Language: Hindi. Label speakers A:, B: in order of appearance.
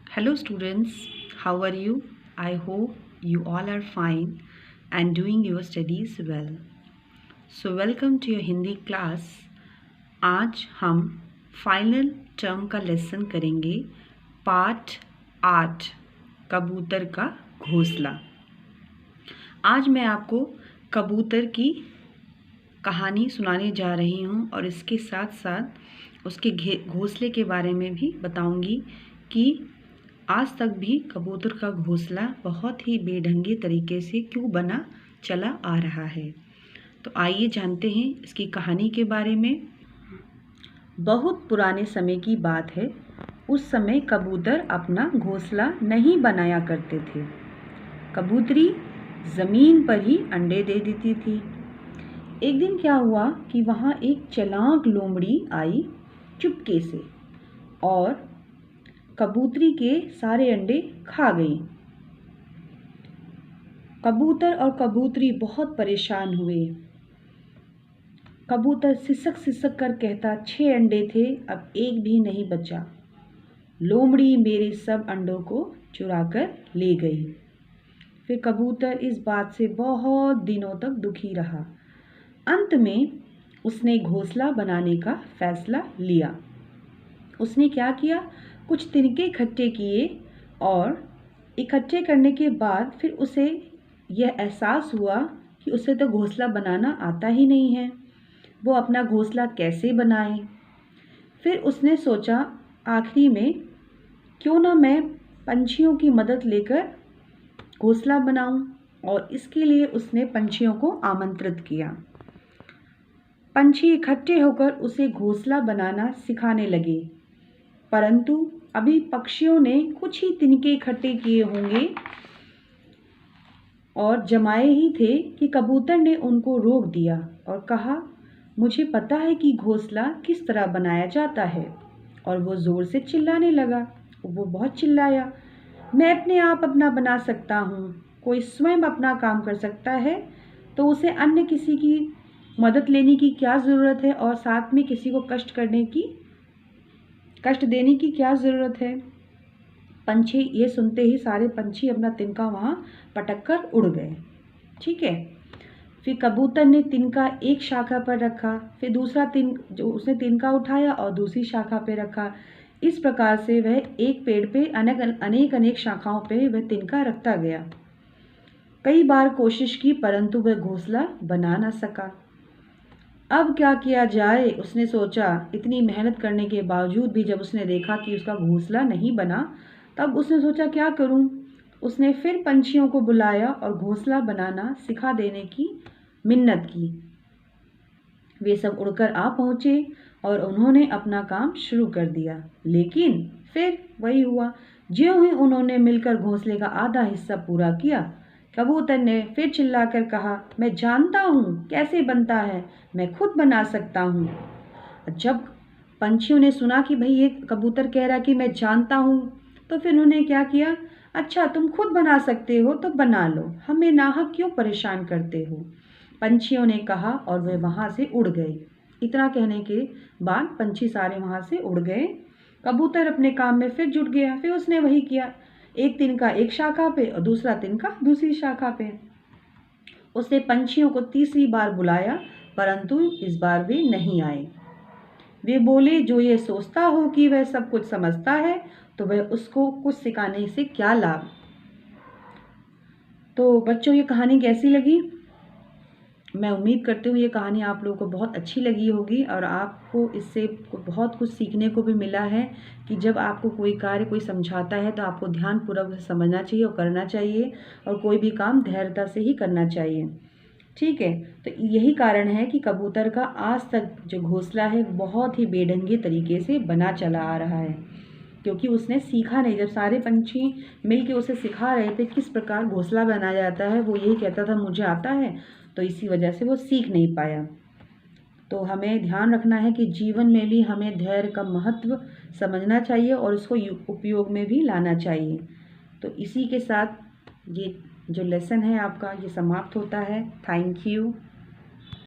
A: Hello students, how are you? I hope you all are fine and doing your studies well. So welcome to your Hindi class. आज हम फाइनल टर्म का लेसन करेंगे, पार्ट 8, कबूतर का घोंसला। आज मैं आपको कबूतर की कहानी सुनाने जा रही हूँ और इसके साथ साथ उसके घोंसले के बारे में भी बताऊँगी कि आज तक भी कबूतर का घोंसला बहुत ही बेढंगे तरीके से क्यों बना चला आ रहा है। तो आइए जानते हैं इसकी कहानी के बारे में। बहुत पुराने समय की बात है। उस समय कबूतर अपना घोंसला नहीं बनाया करते थे। कबूतरी ज़मीन पर ही अंडे दे देती थी। एक दिन क्या हुआ कि वहाँ एक चालाक लोमड़ी आई चुपके से और कबूतरी के सारे अंडे खा गई। कबूतर और कबूतरी बहुत परेशान हुए। कबूतर सिसक सिसक कर कहता, 6 अंडे थे, अब एक भी नहीं बचा। लोमड़ी मेरे सब अंडों को चुरा कर ले गई। फिर कबूतर इस बात से बहुत दिनों तक दुखी रहा। अंत में उसने घोंसला बनाने का फैसला लिया। उसने क्या किया, कुछ तिनके इकट्ठे किए और इकट्ठे करने के बाद फिर उसे यह एहसास हुआ कि उसे तो घोंसला बनाना आता ही नहीं है। वो अपना घोंसला कैसे बनाए। फिर उसने सोचा, आखिरी में क्यों ना मैं पंछियों की मदद लेकर घोंसला बनाऊं, और इसके लिए उसने पंछियों को आमंत्रित किया। पंछी इकट्ठे होकर उसे घोंसला बनाना सिखाने लगे, परंतु अभी पक्षियों ने कुछ ही तिनके इकट्ठे किए होंगे और जमाए ही थे कि कबूतर ने उनको रोक दिया और कहा, मुझे पता है कि घोंसला किस तरह बनाया जाता है। और वो ज़ोर से चिल्लाने लगा। वो बहुत चिल्लाया, मैं अपने आप अपना बना सकता हूँ। कोई स्वयं अपना काम कर सकता है तो उसे अन्य किसी की मदद लेने की क्या ज़रूरत है, और साथ में किसी को कष्ट देने की क्या ज़रूरत है। पंछी ये सुनते ही सारे पंछी अपना तिनका वहाँ पटक कर उड़ गए। ठीक है। फिर कबूतर ने तिनका एक शाखा पर रखा, फिर दूसरा उसने तिनका उठाया और दूसरी शाखा पे रखा। इस प्रकार से वह एक पेड़ पे अनेक शाखाओं पे वह तिनका रखता गया। कई बार कोशिश की परंतु वह घोंसला बना न सका। अब क्या किया जाए, उसने सोचा। इतनी मेहनत करने के बावजूद भी जब उसने देखा कि उसका घोंसला नहीं बना, तब उसने सोचा क्या करूं। उसने फिर पंछियों को बुलाया और घोंसला बनाना सिखा देने की मिन्नत की। वे सब उड़कर आ पहुंचे और उन्होंने अपना काम शुरू कर दिया। लेकिन फिर वही हुआ, ज्यों ही उन्होंने मिलकर घोंसले का आधा हिस्सा पूरा किया, कबूतर ने फिर चिल्लाकर कहा, मैं जानता हूँ कैसे बनता है, मैं खुद बना सकता हूँ। जब पंछियों ने सुना कि भाई ये कबूतर कह रहा कि मैं जानता हूँ, तो फिर उन्होंने क्या किया, अच्छा तुम खुद बना सकते हो तो बना लो, हमें नाहक क्यों परेशान करते हो। पंछियों ने कहा और वे वहाँ से उड़ गए। इतना कहने के बाद पंछी सारे वहाँ से उड़ गए। कबूतर अपने काम में फिर जुट गया। फिर उसने वही किया, एक तिनका एक शाखा पे और दूसरा तिनका दूसरी शाखा पे। उसने पंछियों को तीसरी बार बुलाया, परंतु इस बार वे नहीं आए। वे बोले, जो ये सोचता हो कि वह सब कुछ समझता है तो वह उसको कुछ सिखाने से क्या लाभ। तो बच्चों, ये कहानी कैसी लगी? मैं उम्मीद करती हूँ ये कहानी आप लोगों को बहुत अच्छी लगी होगी और आपको इससे बहुत कुछ सीखने को भी मिला है कि जब आपको कोई कार्य कोई समझाता है तो आपको ध्यानपूर्वक उसे समझना चाहिए और करना चाहिए, और कोई भी काम धैर्यता से ही करना चाहिए। ठीक है। तो यही कारण है कि कबूतर का आज तक जो घोंसला है बहुत ही बेढंगे तरीके से बना चला आ रहा है, क्योंकि उसने सीखा नहीं। जब सारे पंछी मिलके उसे सिखा रहे थे किस प्रकार घोंसला बनाया जाता है, वो यही कहता था मुझे आता है, तो इसी वजह से वो सीख नहीं पाया। तो हमें ध्यान रखना है कि जीवन में भी हमें धैर्य का महत्व समझना चाहिए और इसको उपयोग में भी लाना चाहिए। तो इसी के साथ ये जो लेसन है आपका ये समाप्त होता है। Thank you.